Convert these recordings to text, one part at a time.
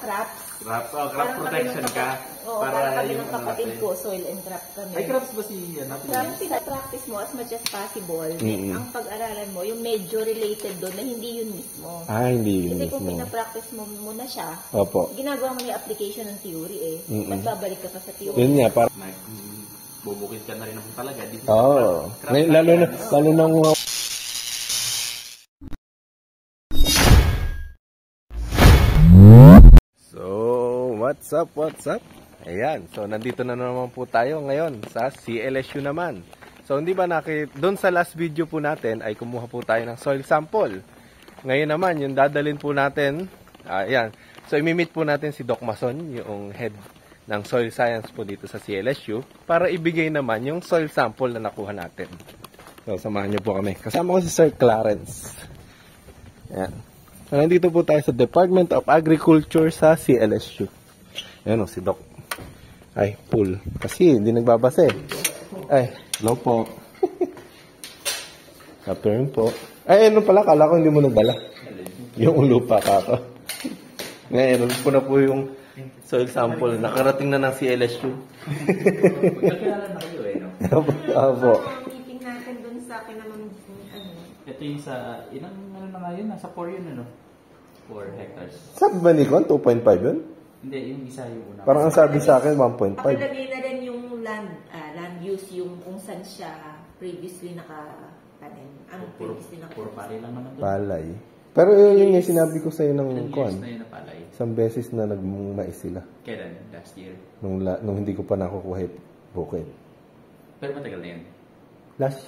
crops. Crop protection ka. Oo, para kami ng kapatid ko, soil and crop kami. Ay, crops ba si natin? Crops, pina-practice mo as much as possible. Ang pag-aralan mo, yung medyo related doon na hindi yun mismo. Hindi yun Kasi mismo. kung pina-practice mo muna siya, Opo. ginagawa mo na yung application ng theory eh. Nagbabalik ka pa sa theory. Yun nga, para... Bubukid ka na rin naman talaga. Oo. Lalo na mga... What's up? Ayan, so nandito na naman po tayo ngayon sa CLSU naman. So hindi ba doon sa last video po natin ay kumuha po tayo ng soil sample. Ngayon naman, yung dadalhin po natin, ayan. So imimit po natin si Doc Mason, yung head ng soil science po dito sa CLSU, para ibigay naman yung soil sample na nakuha natin. So samahan niyo po kami. Kasama ko si Sir Clarence. Ayan. So nandito po tayo sa Department of Agriculture sa CLSU. Ayan o, si Doc. Ay, full. Kasi hindi nagbabasa eh. Ay, hello po. Kapirm po. Ay, ano pala, kala ko hindi mo nagdala. Yung lupa ka ako. Ngayon, ko na po yung soil sample. Nakarating na ng CLSU. Magkakilala na kayo eh, no? Opo. Meeting natin dun sa akin naman, Ito yung sa, ilang ano na nga yun? Nasa 4 yun, ano? 4 hectares. Sabi ba ni Con, 2.5 yun? Hindi, yung isa yung una. Parang ang sabi sa akin, 1.5. pakilagay na rin yung land use, yung kung saan siya previously nakatanim. Ang previously Puro palay lang naman doon. Palay. Pero yun yung sinabi ko sa'yo ng Ilang Con. years na yun na palay? Isang beses na nagmumais sila. Kailan? Last year? Nung hindi ko pa nakukuha yung bukid. Pero matagal na yun. Last,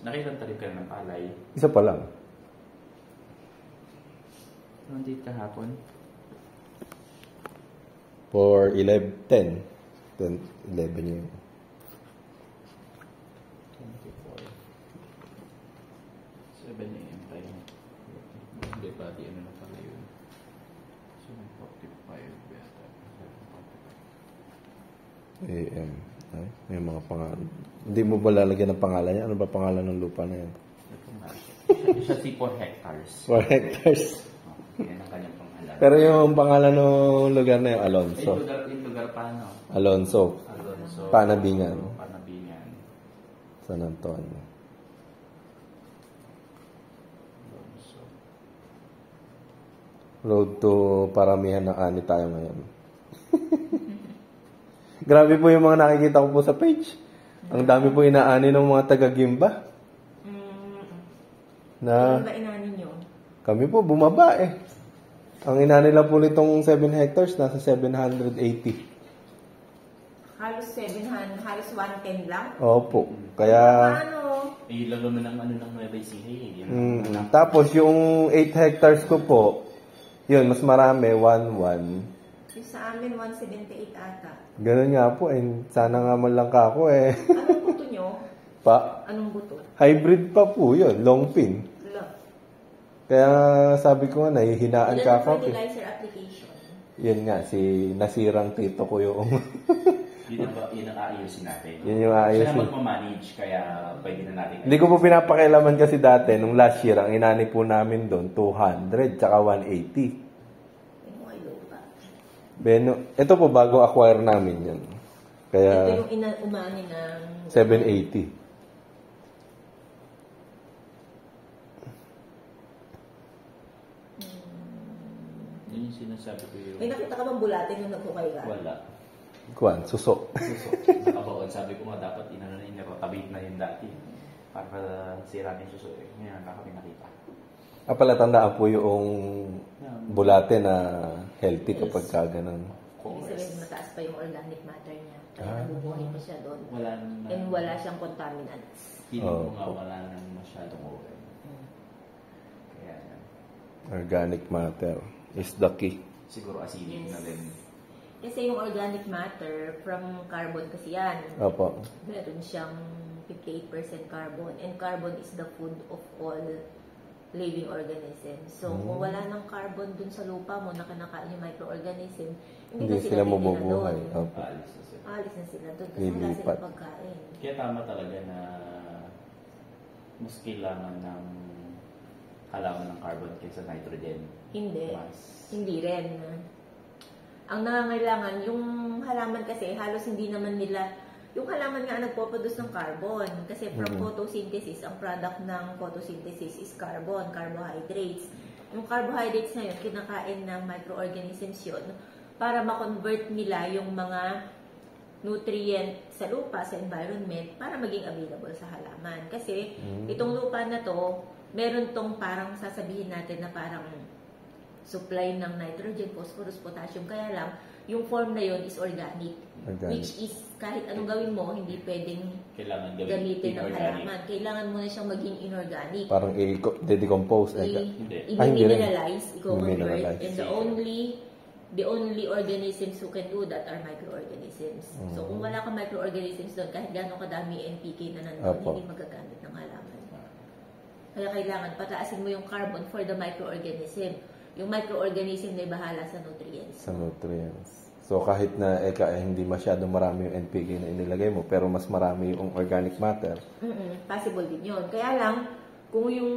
Nakitang talib ka na ng palay. isa pa lang. Anong date kahapon? For 10. 11 yun. 24. 7 a.m. tayo. Hindi pa, di ano na pala yun. 7:45 yata. 7:45. AM. Ay, may mga pangalan. Hindi mo ba lalagyan ng pangalan niya? Ano ba pangalan ng lupa na yan? Ito nga. Siya si 4 hectares. 4 hectares. Yan ang kanyang pangalan. Pero yung pangalan ng lugar na yung Alonso. Yung lugar pa, no? Alonso. Panabingan. Panabingan. San Antonio. Alonso. Road to paramihan ng ani tayo ngayon. Grabe po yung mga nakikita ko po sa page. Ang dami po inaani ng mga taga-Gimba. Na Ano ba inani nyo? kami po bumaba eh. Ang inani lang po nitong 7 hectares nasa 780. Halos 700, halos 110 lang? Opo. Kaya Ano? Eh, lalo na ng ano ng Nueva Ecija. tapos yung 8 hectares ko po, yun mas marami 11. Yung sa amin, 178 ata. Ganun nga po eh. Sana nga man lang ka ako eh. Anong buto nyo? Anong buto? Hybrid pa po yun, long pin. Kaya sabi ko nga, nahihinaan ka ako. Fertilizer application. Yun nga, si nasirang tito ko yung... Yun ang aayusin natin. Yun yung aayusin. Siya magmamanage, kaya pwede na natin. Hindi ko po pinapakailaman kasi dati, nung last year, ang inani po namin doon, 200, tsaka 180. Beno, ito po bago acquire namin yan. Kaya... Ito yung umani ng... 780. Yun yung sinasabi ko yun. May nakita ka bang bulatin yung nagkukay ka? Wala. Kuwan, suso. Nakabaon. Sabi ko nga dapat inano na yun, nakabit na yun dati. Para sira na yung suso. Ngayon, kami nakita. Pala tandaan po yung bulate na healthy kapag ganun. Ibig sabihin, mataas pa yung organic matter niya. Kaya nabubuhay pa siya doon. And wala siyang contaminants. Hindi mo nga wala nang masyadong open. Kaya yan. Organic matter is the key. Siguro acidic na rin. Kasi yung organic matter, from carbon kasi yan. Opo. Meron siyang 58% carbon. And carbon is the food of all living organism. So, kung wala ng carbon dun sa lupa mo na kinakain yung microorganism, hindi na sila mabubuhay. Opo. Alis na sila doon kasi wala silang pagkain. Kaya tama talaga na mas kailangan ng halaman ng carbon kaysa nitrogen. Hindi. Mas. Hindi rin. Ang nangangailangan, yung halaman kasi, halos hindi naman nila, yung halaman nga nagpo-produce ng carbon. Kasi from photosynthesis, ang product ng photosynthesis is carbon, carbohydrates. Yung carbohydrates na yun, kinakain ng microorganisms yun para ma-convert nila yung mga nutrient sa lupa, sa environment, para maging available sa halaman. Kasi itong lupa na to, meron tong parang sasabihin natin na parang supply ng nitrogen, phosphorus, potassium. Kaya lang, yung form na yun is organic. Which is, kahit anong gawin mo, hindi pwedeng Kailangan gamitin ng inorganic. halaman. Kailangan mo na siyang maging inorganic. Parang i-decompose. Hindi. I-mineralize, i-convert. I-mineralize. And the only organisms who can do that are microorganisms. So, kung wala kang microorganisms doon, kahit gano'ng kadami NPK na nandun, Opo. hindi magagamit ng halaman. Kaya kailangan pataasin mo yung carbon for the microorganism. Yung microorganism na bahala sa nutrients. Sa nutrients. So kahit na hindi masyadong marami yung NPK na inilagay mo, pero mas marami yung organic matter. Possible din yun. Kaya lang, kung yung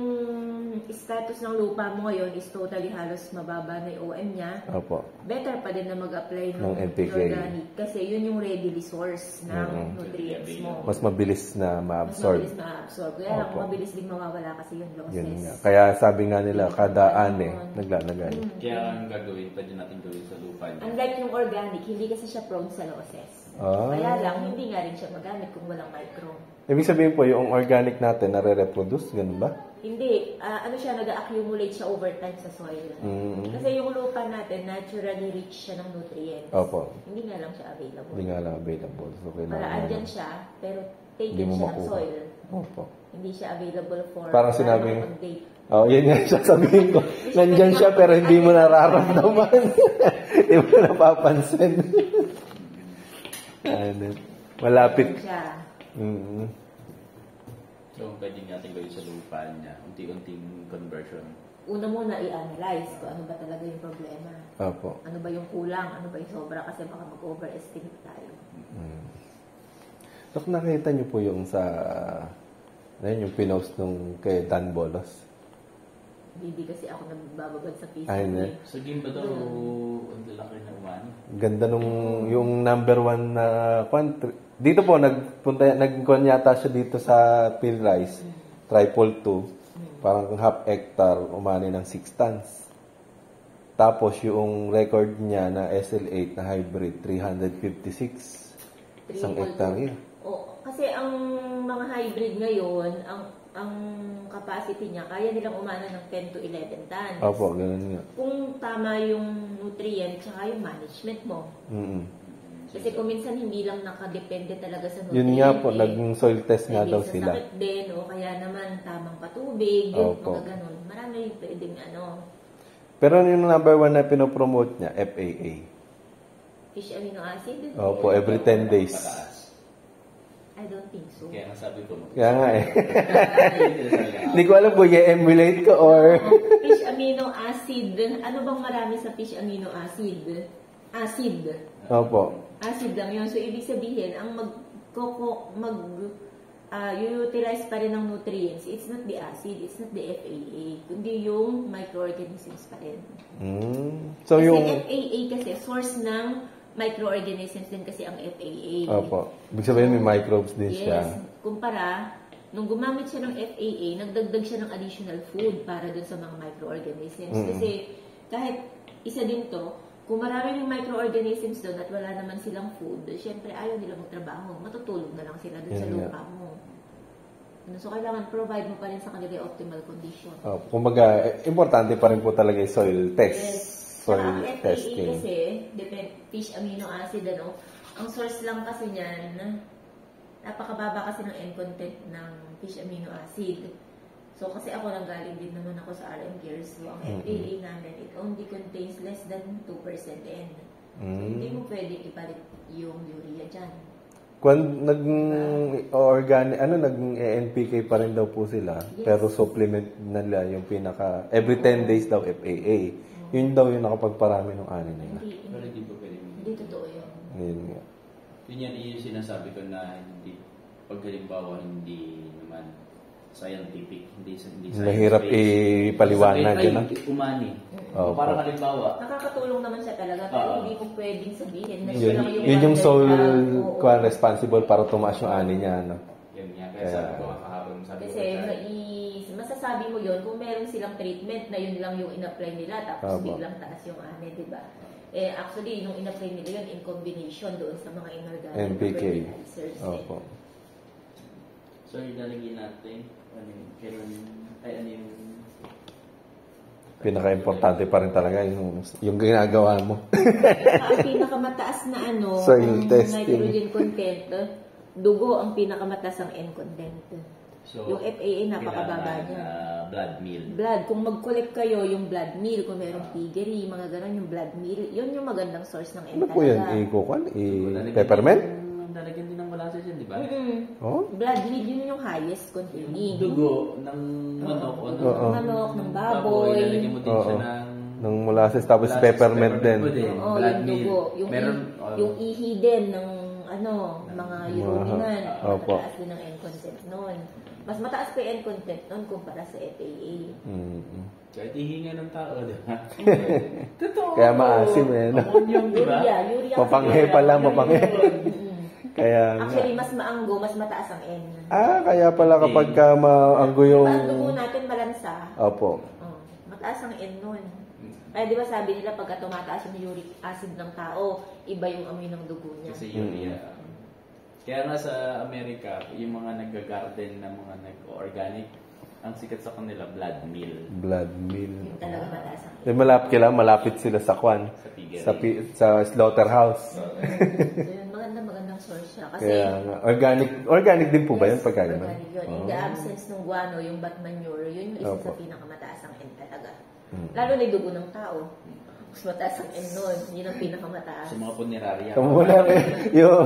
status ng lupa mo ngayon is totally halos mababa na yung OM niya, Opo. better pa din na mag-apply ng Ng NPK. organic. Kasi yun yung readily source ng nutrients mo. Mas mabilis na Mas ma-absorb. mabilis ma-absorb. Kaya lang, Opo. mabilis din mawawala kasi yung losses. Yun nga. Kaya sabi nga nila, kada ane, naglalagay. Kaya ang gagawin, pwede natin gawin sa lupa niya. Unlike yung organic, hindi kasi siya prone sa losses. Ah. Kaya lang, hindi nga rin siya magamit kung walang micro. Ibig sabihin po, yung organic natin, nare-reproduce, ganun ba? Hindi. Ano siya, nag-accumulate siya over time sa soil. Kasi yung lupa natin, naturally rich siya ng nutrients. Opo. Hindi nga lang siya available. Hindi nga lang available. So, kailangan Para andyan siya, pero Hindi taken mo siya ng makuha. soil. Opo. Hindi siya available for Parang sinabi, update. oh, yun nga sasabihin ko. Nandyan siya pero hindi mo nararamdaman. Hindi mo napapansin. Ano, malapit. Siya. So, pwede natin gawin sa lupa niya. Unti-unting conversion. Una muna i-analyze kung ano ba talaga yung problema. Opo. Ano ba yung kulang, ano ba yung sobra, kasi baka mag-overestimate tayo. Dok, nakita niyo po yung sa, ayun, yung pinost nung kay Dan Bolos. Hindi kasi ako nagbababad sa Facebook. Ay, eh. Sa game ba daw, ang lalaki na umani? Ganda nung yung number 1 na dito po nagkuhan yata siya dito sa Peel Rice, triple 2, parang half hectare, umani ng 6 tons. Tapos yung record niya na SL8 na hybrid, 356 isang hectare. Kasi ang mga hybrid ngayon, ang capacity niya, kaya nilang umana ng 10 to 11 tons. Opo, ganun nga. Kung tama yung nutrient tsaka yung management mo. Kasi kung minsan hindi lang nakadepende talaga sa nutrient. Yun nga po, naging soil test nga daw sila. Sakit din, o kaya naman tamang patubig, Opo. mga ganun. Marami yung pwedeng Pero yung number 1 na pinopromote niya, FAA. fish amino acid. Opo, every 10 days. Pataas. I don't think so. Kaya nga sabi ko. Kaya nga eh. Hindi ko alam kung i-emulate ko or... Fish amino acid. Ano bang marami sa fish amino acid? Acid. Opo. Acid lang yun. So, ibig sabihin, ang utilize pa rin ng nutrients, it's not the acid, it's not the FAA, kundi yung microorganisms pa rin. So Kasi yung... FAA kasi, source ng microorganisms din kasi ang FAA. Opo. Ibig sabihin may microbes din siya. Yes. Kumpara, nung gumamit siya ng FAA, nagdagdag siya ng additional food para dun sa mga microorganisms. Kasi kahit isa din to, kung marami yung microorganisms doon at wala naman silang food, syempre ayaw nila magtrabaho. Matutulog na lang sila dun sa lupa mo. So, kailangan provide mo pa rin sa kanila yung optimal condition. Kumbaga, importante pa rin po talaga yung soil test. Yes. Soil Ang FAA testing. kasi, fish amino acid, ang source lang kasi niyan, napakababa kasi ng N content ng fish amino acid. So, kasi ako nanggaling din naman ako sa RM Cares. So, ang FAA namin, it only contains less than 2% N. So, hindi mo pwede ipalit yung urea dyan. Kung naging NPK pa rin daw po sila, pero supplement nila yung pinaka, every 10 days daw FAA. Yun daw yung nakapagparami ng ani nila. Pero hindi po pwede. Hindi totoo yun. Yun nga. Yun yan yung sinasabi ko na hindi, pag halimbawa hindi naman scientific. Hindi Mahirap ipaliwanag, Ay, ano? umani. Opo. Parang halimbawa, Nakakatulong naman siya talaga, pero Oo. hindi mo pwedeng sabihin na Yun, siya lang yun yung sole oo. responsible para tumaas yung ani niya, ano? yun nga, kaya sabi ko kahapon, sabi Kasi masasabi mo yun kung meron silang treatment na yun lang yung in-apply nila tapos Opo. biglang taas yung ani, di ba? Actually, yung in-apply nila yun in combination doon sa mga inorganic NPK. fertilizers. Opo. So, ilalagay natin, ano yung Pinaka-importante pa rin talaga yung ginagawa mo. Ang pinakamataas na Soil ang testing. nitrogen content, dugo ang pinakamataas ang N content. So, Yung FAA napakababa kailangan, niya. blood meal. Blood, kung mag-collect kayo yung blood meal, kung merong piggery, mga ganon, yung blood meal, yun yung magandang source ng N Ano po yan? Peppermint? Lalagyan din ng molasses yun, di ba? Oh? Blood meal, yun yung highest containing. Dugo ng manok o ng Oo. Ng manok, ng baboy. Lalagyan mo din siya Oo. ng Ng molasses tapos molasses, peppermint din. mo din. Oo, Blood yung meal. dugo. Yung, Meron, yung ihi din ng mga urobinan. Opo. Mataas din ang N content nun. Mas mataas pa yung N content nun kumpara sa FAA. Mm. kahit ihinga ng tao, di ba? Totoo. Kaya maasim no? Ammonium, di ba? Urea. Papanghe pala, mapanghe. Kaya nga. Actually, mas maanggo, mas mataas ang N. Kaya pala kapag ka maanggo yung... Ang dugo natin malansa. Opo. Mataas ang N nun. Kaya di ba sabi nila pagka tumataas yung uric acid ng tao, iba yung amoy ng dugo niya. Kasi urea. Kaya nga sa Amerika, yung mga nag-garden na mga nag-organic, ang sikat sa kanila, blood meal. Blood meal. Yung talaga mataas ang N. Malapit sila sa kwan. Sa piggery. Sa slaughterhouse. So yun, magandang source siya. Kasi Kaya nga. Organic din po ba yun pagka ganun? organic yun. In the absence ng guano, yung bat manure, yun yung isa Opo. sa pinakamataas ang N talaga. Lalo na yung dugo ng tao. Mas mataas ang N nun. Yun ang pinakamataas. Sa mga punerarya. Kamu na yung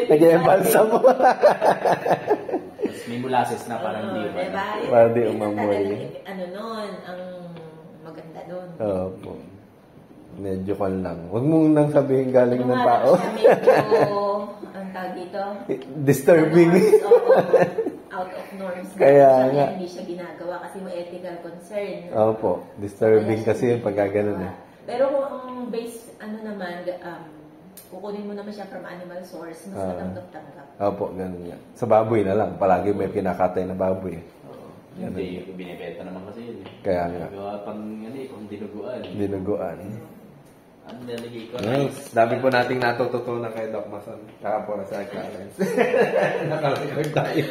nag-embalsa mo. May molasses na parang di ba? Diba? Para di Yun ang umamoy. talagang, nun, ang maganda nun. Opo. Medyo kan lang. Huwag mong nang sabihin galing Ano ng nga tao. lang siya, medyo, ang tawag dito, Disturbing. Oo, out of norms. Kaya Siya, nga. hindi siya ginagawa kasi mo ethical concern. Opo. Disturbing kasi yun pagka ganun eh. Pero kung ang base, naman, kukunin mo naman siya from animal source, mas matanggap-tanggap. Opo, ganun nga. Sa baboy na lang. Palagi may kinakatay na baboy. Hindi, binibenta naman kasi yun. Kaya nga. Gawa pang kung dinuguan. Dinuguan. Ang nalagay ko, Dami po nating natututunan kay Doc Mason. Kahapon sa Clarence. Nakarecord tayo.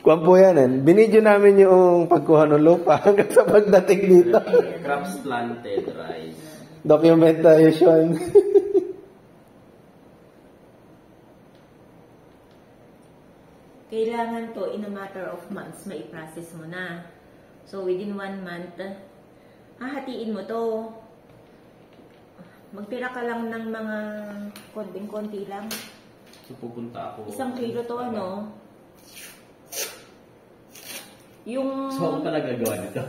Kuwan po yan eh. Binidyo namin yung pagkuha ng lupa hanggang sa pagdating dito. crops planted, rice. Documentation. Kailangan to in a matter of months, mai-process mo na. So, within 1 month, hahatiin mo to. Magtira ka lang ng mga konting-konti lang. So, pupunta ako. 1 kilo to, Yung... So, ako pala gagawa nito.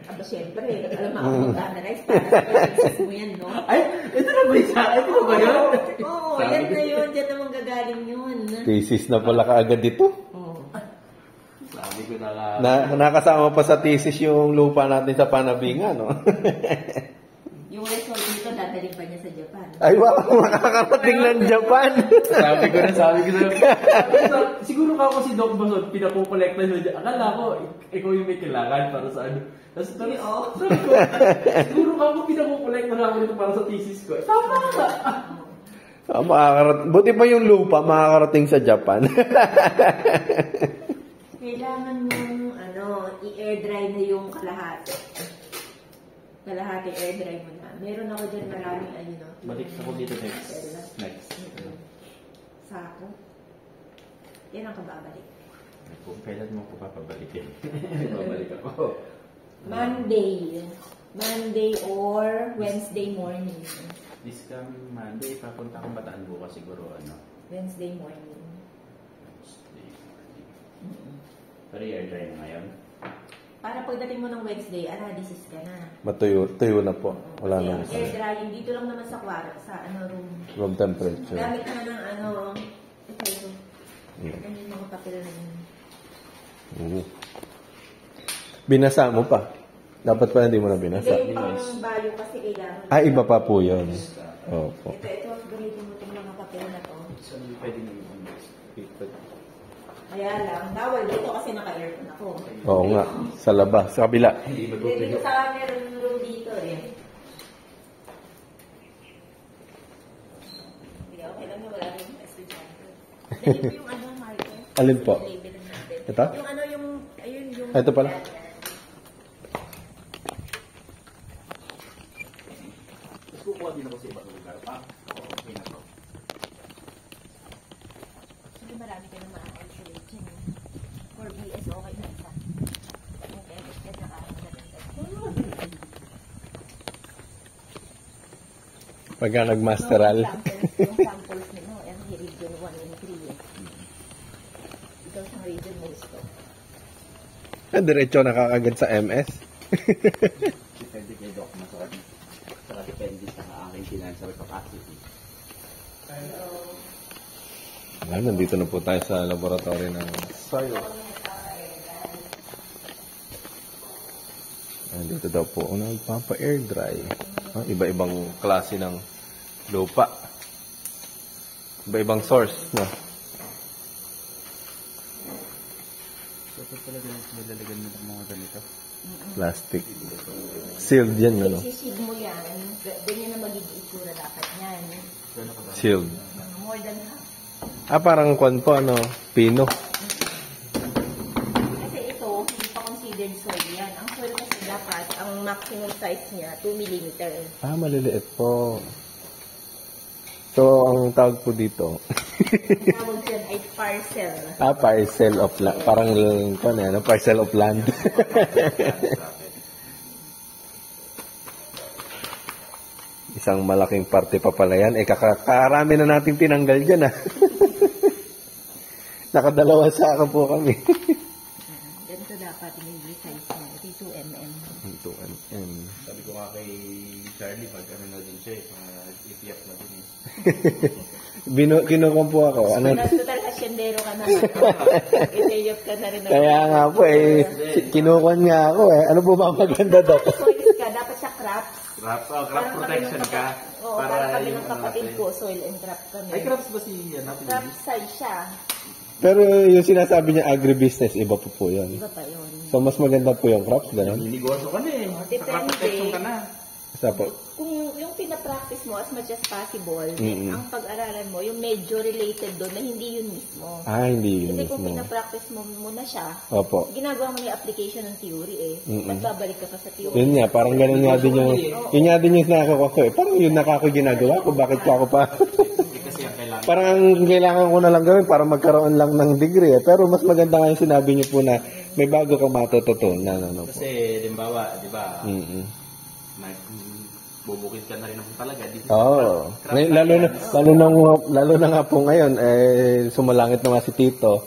Aba, syempre. Alam mo, ako mag-analyze para sa process mo yan, no? Ay, ito na ba isa? Ito na ba yun? Oo, yan na yun. Diyan naman gagaling yun. Thesis na pala kaagad dito. Oo. Sabi ko na lang. Nakasama pa sa thesis yung lupa natin sa Panabingan, no? Yung result nito, dadalhin pa niya sa Japan. Ay, wow! Makakarating ng Japan! sabi ko na. Siguro ka ako si Doc Basod, pinakukolekta nyo dyan. Akala ko, ikaw yung may kailangan para sa ano. Tapos sabi ko, siguro ka ako pinakukolekta na ako nito para sa thesis ko. Tama ka! Buti pa yung lupa makakarating sa Japan. Kailangan mong, i-air dry na yung kalahati. Kalahati air dry mo na. Meron ako dyan maraming, Balik ako dito next. Sako. Yan ang kababalik. Kung kailan mo ko papabalikin. Babalik ako. Monday or Wednesday morning. This coming Monday, papunta akong Bataan bukas siguro, Wednesday morning. Pero i-air dry na ngayon. Para pagdating mo ng Wednesday, analysis ka na. Tuyo na po. Wala Kasi na. ang air drying, dito lang naman sa room. Room temperature. Gamit na ng ito. Ano yung mga papel na yun? Oo. Binasa mo pa. Dapat pa hindi mo na binasa. Hindi, yung pang value kasi kailangan. Ah, iba pa po yun. Opo. Ito, gamitin mo itong mga papel na to. So, pwede na yung Kaya lang, bawal dito kasi naka-aircon ako. Oo nga. Sa labas. Sa kabila. Dito sa meron room dito eh. Hindi, okay lang na wala rin estudyante. Dahil ito yung ano, Marco. Alin po? Label natin. Ito? Yung ano, ayun yung... Ito pala. Kukuha din ako sa ibang lugar pa. Okay na to. Hindi marami ka na ma-isolate yun. For BS, okay na isa. Yung MS ka Pagka nag-masteral. Yung samples nyo, yung region 1 and 3 eh. Ikaw sa region mo gusto. Diretso nakakagad sa MS. Depende kay Doc na sa depende sa aking financial capacity. Nandito na po tayo sa laboratory ng soil. Nandito daw po ang nagpapa-air dry. Iba-ibang klase ng lupa. Iba-ibang source. No? So, ito talaga nilalagyan mo ng mga ganito. Plastic. Sealed yan, ano? Isisid mo yan, ganyan na magiging itsura dapat yan. Sealed. More than half. Parang kwan po, ano? Pino. Kasi ito, hindi pa considered soil yan. Ang soil kasi dapat, ang maximum size niya, 2 mm. Maliliit po. So, ang tawag po dito. Ang tawag dyan ay parcel. Parcel of land. Parang, ano, parcel of land. Isang malaking parte pa pala yan. Kakarami na natin tinanggal dyan, ah. Nakadalawa sa ako po kami. Ganito dapat yung size niya. Ito 2 mm. 2 mm. Sabi ko nga kay Charlie, pag ano na din siya itiyak na din Kinukuha po ako. Ano? Total hasyendero ka naman. Itayop ka na rin. Kaya nga po, kinukuha nga ako, eh. Ano po ba maganda, Doc? Soils ka, dapat sa crops. Crop protection ka. Oo, para kami ng kapatid ko, soil and crop kami. Ay, crops ba si natin? Crop side siya. Pero yung sinasabi niya agribusiness, iba po yun. Iba pa yun. So, mas maganda po yung crops, gano'n? Ninegosyo ka na eh. Depende. Crop protection ka na. Isa po. Kung yung pinapractice mo as much as possible, Mm-mm. ang pag-aralan mo, yung medyo related doon na hindi yun mismo. Hindi yun Kasi kung mismo. pinapractice mo muna siya, Opo. ginagawa mo na yung application ng theory eh. Ba't babalik ka pa sa theory? Yun nga, parang gano'n nga din yung, yun nga din yung nakakuha ko eh. Parang yun nakako ginagawa ko, bakit ko ako pa? Kasi ang kailangan. Parang ang kailangan ko na lang gawin para magkaroon lang ng degree eh. Pero mas maganda nga yung sinabi niyo po na may bago kang matututunan. Ano po. Kasi, limbawa, di ba, bubukid ka na rin naman talaga. Oo. Ngayon, lalo na nga po ngayon, sumalangit na nga si Tito.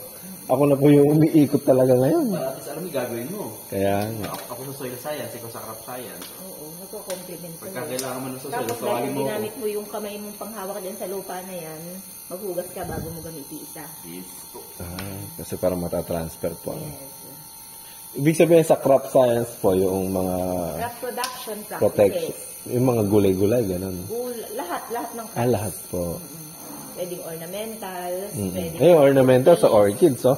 Ako na po yung umiikot talaga ngayon. Para at least alam mo, gagawin mo. Kaya nga. Ako sa soil science, ikaw sa crop science. Oo, magko-compliment ko. Pagka kailangan mo sa soil, Tapos tawagin dahil mo. ginamit mo yung kamay mong panghawak dyan sa lupa na yan, maghugas ka bago mo gamitin isa. Kasi parang matatransfer po. Yes. Ibig sabihin sa crop science po, yung mga Crop production protection. practices. Yung mga gulay-gulay, gano'n. Lahat ng crops. Lahat po. Pwedeng ornamentals, pwedeng... Yung ornamental sa orchids, oh.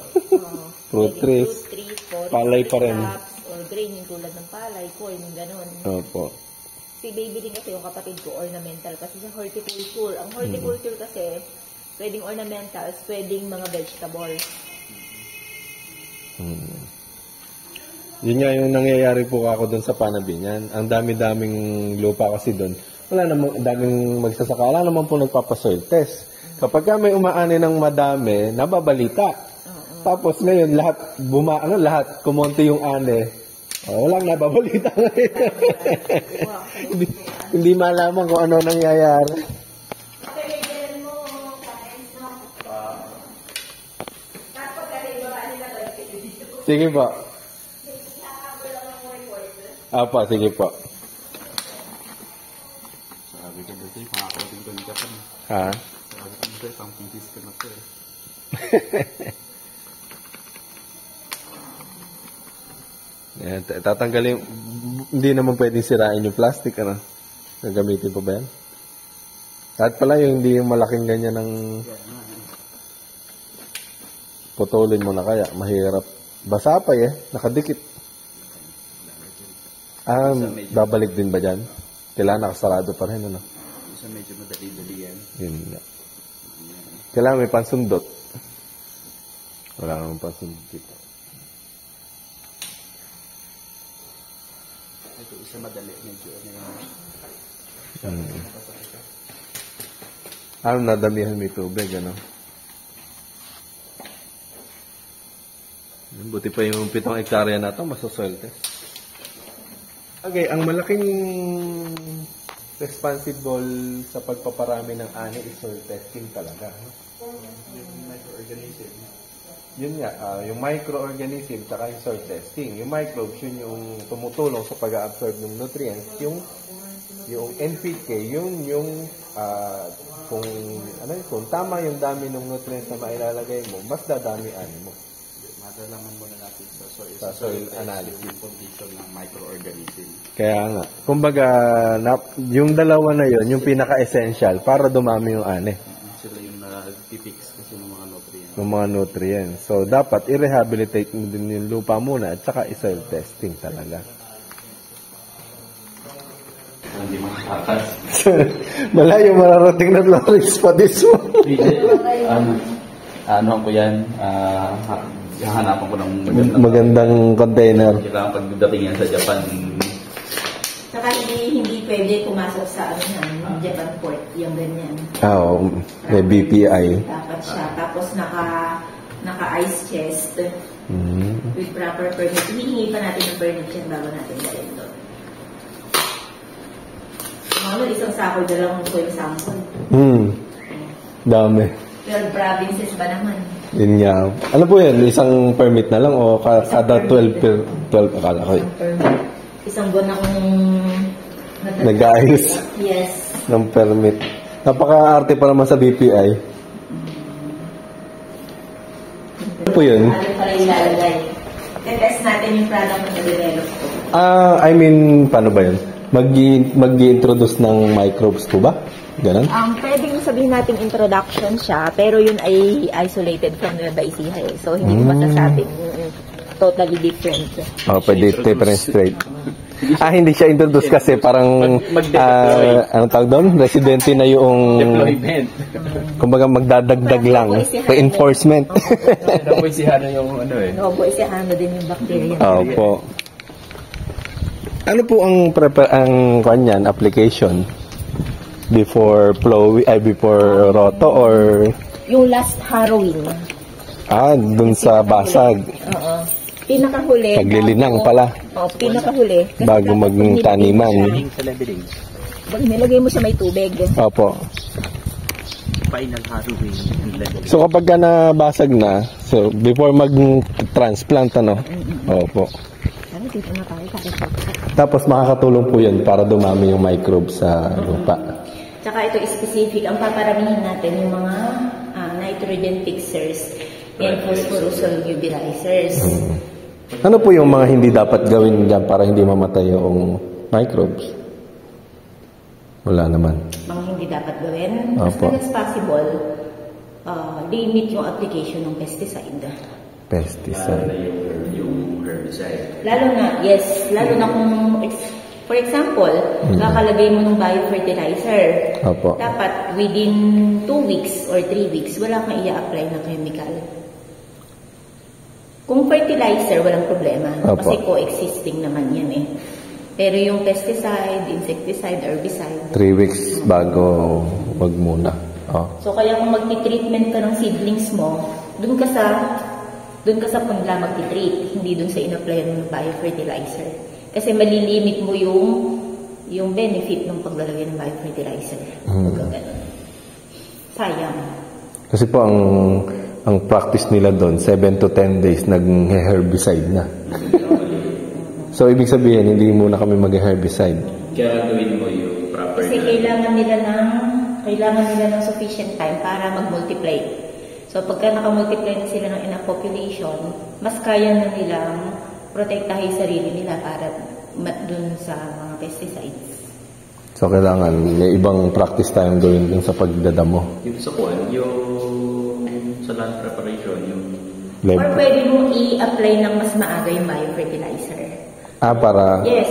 Fruit trees. forestry, Palay pa rin. crops, or grain yung tulad ng palay, corn, yung gano'n. Opo. Si baby din kasi yung kapatid ko, ornamental kasi sa horticulture. Ang horticulture kasi, pwedeng ornamentals, pwedeng mga vegetables. Yun nga yung nangyayari po ako doon sa Panabinyan. Ang dami-daming lupa kasi doon. Wala namang daming magsasaka. Wala naman po nagpapasoil test. Kapag ka may umaani ng madami, nababalita. Tapos ngayon, lahat kumonti yung ane. Walang nababalita ngayon. hindi malaman kung ano nangyayari. Sige po. Apa, sige po. Sabi ko dito, makakating ko ka pa. Ha? Sabi ko dito, pang pipis ka na po eh. Yan, tatanggalin, hindi naman pwedeng sirain yung plastic, ano? Gagamitin pa ba yan? Kahit pala yung hindi yung malaking ganyan ng putulin mo na kaya, mahirap. Basa pa nakadikit. Babalik din ba dyan? Kailangan nakasarado pa rin, ano? Isa medyo madali-dali yan. Yun nga. Kailangan may pansundot. Wala namang pansundot dito. Ito isa madali, medyo Nadamihan may tubig, ano? Buti pa yung 7 hektarya na ito, masaswerte. Okay, ang malaking responsible sa pagpaparami ng ani is soil testing talaga. No? yung microorganism. Yun nga, yung microorganism saka yung soil testing. Yung microbes, yun yung tumutulong sa pag-absorb ng nutrients. Yung NPK, yung kung tama yung dami ng nutrients na mailalagay mo, mas dadami ani mo. Madalaman muna natin Sa soil analysis. Yung condition ng microorganism. Kaya nga, kumbaga, yung dalawa na yun, yung pinaka-essential para dumami yung ani. Sila yung nag-fix kasi ng mga nutrients. Ng mga nutrients. So, dapat i-rehabilitate mo din yung lupa muna at saka i-soil testing talaga. Hindi makakakas. Malayo mararating na lorries pa this one. Ano ko yan? Hahanapan ko ng Magandang container. Kailangan pagdating yan sa Japan. Saka hindi pwede pumasok sa Japan port, yung ganyan. Oo, may BPI. Dapat siya. Tapos naka-ice chest with proper permit. Hihingi pa natin ng permit yan bago natin dalhin doon. Isang sako dalang soil sample. Dami. 12 provinces ba naman? Yun nga. Ano po yan? Isang permit na lang o kada 12 akala ko? Isang permit. Isang buwan akong nag-ayos Yes. ng permit. Napaka-arte pa naman sa BPI. Ano po yun? Ano pala ilalagay? Test natin yung product na na-develop ko. I mean, paano ba yun? Mag-i-introduce ng microbes po ba? Ganun? Pwedeng sabihin natin introduction siya, pero yun ay isolated from the Ecija. So, hindi ko masasabing totally different. Pwede differentiate. Hindi siya introduce kasi parang anong tawag doon? Residente na yung Deployment. kumbaga magdadagdag lang. Reinforcement. Nabuisihano yung Nabuisihano din yung bacteria. Opo. Ano po ang kanyan application? Before before roto or yung last harrowing. Dun sa basag. Oo. Pinakahuli. Paglilinang pala. Pinakahuli. Bago magtaniman. Pag nilagay mo sa may tubig. Opo. Final harrowing. So kapag ka nabasag na, so before mag-transplant, Opo. Dito na tayo. Tapos makakatulong po yun para dumami yung microbes sa lupa. Tsaka ito specific, ang paparamihin natin yung mga nitrogen fixers and phosphorus solubilizers. Ano po yung mga hindi dapat gawin dyan para hindi mamatay yung microbes? Wala naman. Mga hindi dapat gawin. As Opo. much as possible, limit yung application ng pesticide. Pesticide. Yung herbicide. Lalo na kung, for example, kakalagay mo ng biofertilizer. Opo. Dapat within 2 weeks or 3 weeks, wala kang i-apply na chemical. Kung fertilizer, walang problema. Opo. Kasi coexisting naman yan Pero yung pesticide, insecticide, herbicide. 3 weeks bago wag muna. So kaya kung magti-treatment ka ng seedlings mo, dun ka sa punla magti-treat, hindi dun sa in-applyan mo ng biofertilizer. Kasi malilimit mo yung benefit ng paglalagay ng biofertilizer. Ganun. Sayang. Kasi po ang practice nila doon, 7 to 10 days nag-herbicide na. So ibig sabihin, hindi muna kami mag-herbicide. Kaya gawin mo yung proper Kasi kailangan nila ng sufficient time para mag-multiply. So, pagka nakamultiply na sila ng enough population, mas kaya na nilang protektahin yung sarili nila para dun sa mga pesticides. So, kailangan may ibang practice tayong gawin dun sa pagdadamo. Yung sa kuwan, yung sa land preparation, yung Or pwede mong i-apply ng mas maaga yung biofertilizer. Para... Yes.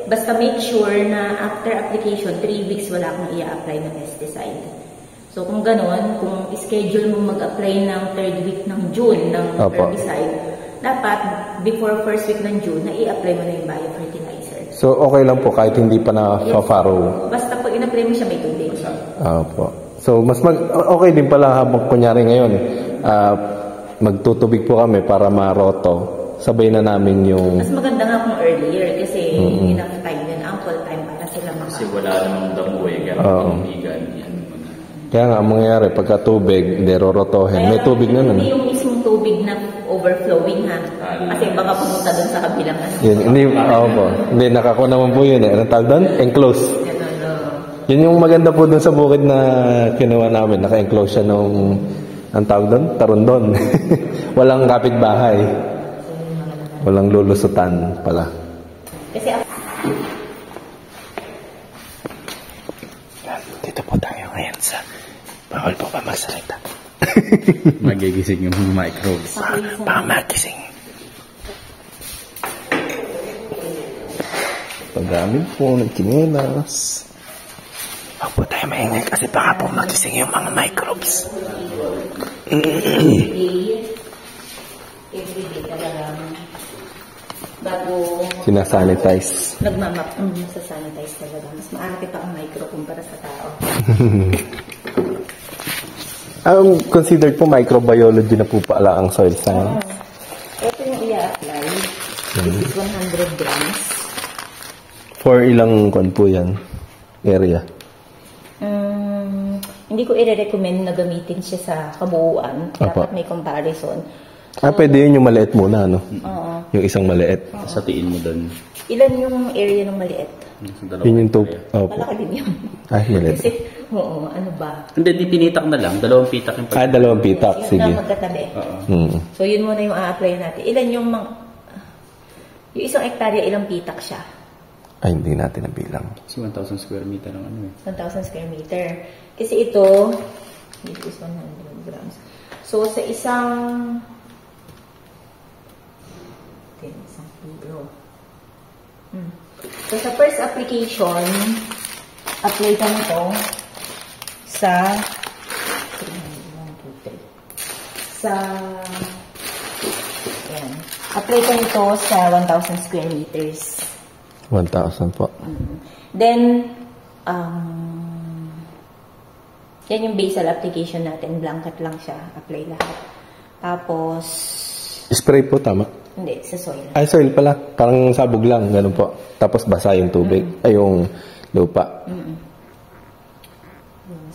Basta make sure na after application, 3 weeks wala kang i-apply ng pesticide. So kung gano'n, kung schedule mo mag-apply ng 3rd week ng June ng herbicide, dapat before 1st week ng June, na i-apply mo na yung biofertilizer. So okay lang po kahit hindi pa na-farrow? Basta pag in-apply mo siya, may tubig. Opo. So mas okay din pala habang kunyari ngayon, magtutubig po kami para maroto. Sabay na namin yung... Mas maganda nga kung earlier kasi enough time yun, ample time para sila kasi wala namang damo kaya panigan yan. Kaya nga, ang mangyayari, pagka tubig, hindi rorotohin. May tubig na nun. Hindi yung mismong tubig na overflowing ha. Kasi baka pumunta dun sa kabilang ano. Yun, hindi, nakakuha naman po yun eh. Anong tawag doon? Enclose. Yun yung maganda po dun sa bukid na kinuha namin. Naka-enclose siya nung, ang tawag doon? Tarundon. Walang kapitbahay. Walang lulusutan pala. Kasi dito po tayo ngayon sa bawal po ba magsalita. Magigising yung microbes. Baka magising. Paggamit po ng chinelas. Huwag po tayo maingay kasi baka po magising yung mga microbes. everyday talagang bago Sinasanitize. nagmamap sa sanitize talaga. Mas maarte pa ang micro kumpara sa tao. Considered po microbiology na po pala ang soil science. Ito yung i-apply. This is 100 grams. For ilang kon po yan? Area? Hindi ko i-recommend na gamitin siya sa kabuuan. Dapat may comparison. Pwede yun yung maliit muna, no? Oo. Yung isang maliit. Sa tiin mo doon. Ilan yung area ng maliit? Yun yung top. Malaki din yun. Ay, maliit. Kasi, oo, ano ba? Hindi, di pinitak na lang. 2 pitak yung pag... Dalawang pitak. Yun Sige. na magkatabi. Hmm. So, yun muna yung a-apply natin. Ilan yung yung isang hektarya, ilang pitak siya? Ay, hindi natin nabilang. 1,000 square meter ng ano eh. 1,000 square meter. Kasi ito, this is 100 grams. So, sa isang kilo. So, sa first application, apply ka nito sa ayan. Apply ka nito sa 1,000 square meters. 1,000 po. Then, yan yung basal application natin. Blanket lang siya. Apply lahat. Tapos, Spray po, tama? hindi, sa soil. Ay, soil pala. Parang sabog lang, ganun po. Tapos basa yung tubig. Ay, yung lupa.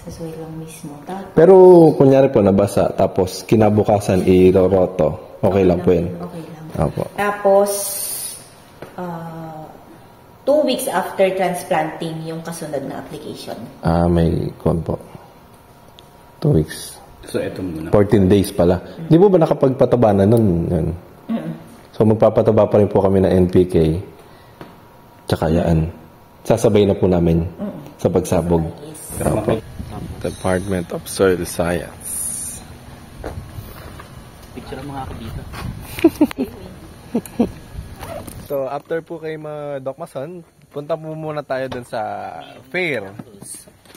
Sa soil lang mismo. Tapos, Pero, kunyari po, nabasa. Tapos, kinabukasan, i-roto. Okay lang po yun. okay lang. Opo. Tapos, 2 weeks after transplanting yung kasunod na application. May kon po. 2 weeks. So, eto muna. 14 days pala. Di ba nakapagpataba na nun? Yun. So, magpapataba pa rin po kami ng NPK. Tsaka yaan. Sasabay na po namin sa pagsabog. Opo. Department of Soil Science. Picture mga ako dito. So, after po kay Doc Mason, punta po muna tayo dun sa fair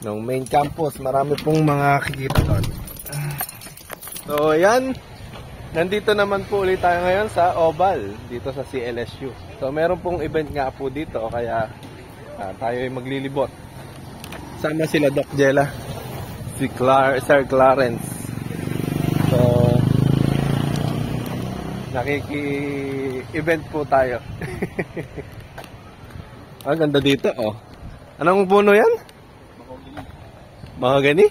ng main campus. Marami pong mga kikita doon. So, ayan. Nandito naman po ulit tayo ngayon sa Oval, dito sa CLSU. So, meron pong event nga po dito, kaya tayo ay maglilibot. Sama sila Doc Jella, si Sir Clarence. So, nakiki-event po tayo. Ang ganda dito, oh. Anong puno yan? Mahogany?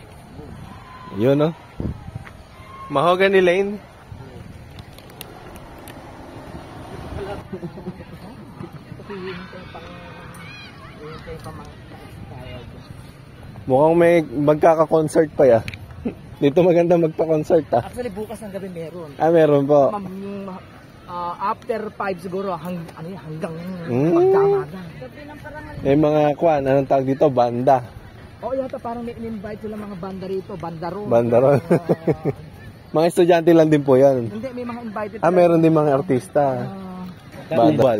Yun, oh. Mahogany Lane. Mukhang may magkaka-concert pa ya. Dito maganda magpa-concert ah. Actually, bukas ng gabi meron. Meron po. After 5 siguro, hanggang Mm. magdamagan. May mga kwan, anong tawag dito? Banda. Oo, yata parang may in-invite sila mga banda rito, bandaro. Bandaron. Mga estudyante lang din po yan. Hindi, may mga invited. Meron din mga artista. Banda.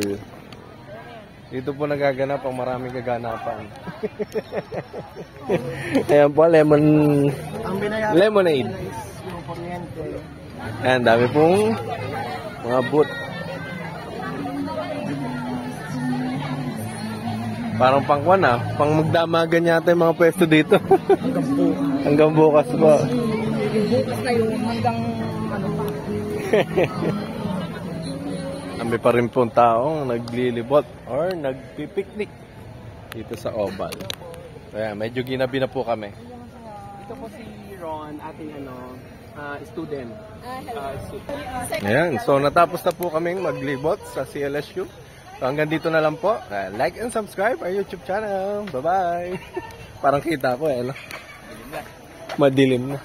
Dito po nagaganap ang maraming kaganapan. Ayan po, lemonade. Yung kuryente. Ayan, dami pong mga booth. Parang pangkwan pang magdamagan yata yung mga pwesto dito. Hanggang bukas po. Bukas na yun, hanggang ano pa. Dami pa rin pong taong naglilibot or nagpipiknik dito sa Oval. Kaya medyo ginabi na po kami. Ito po si Ron, ating student. Ayan, so natapos na po kaming maglibot sa CLSU. So hanggang dito na lang po. Like and subscribe our YouTube channel. Bye-bye! Parang kita po no? Madilim na.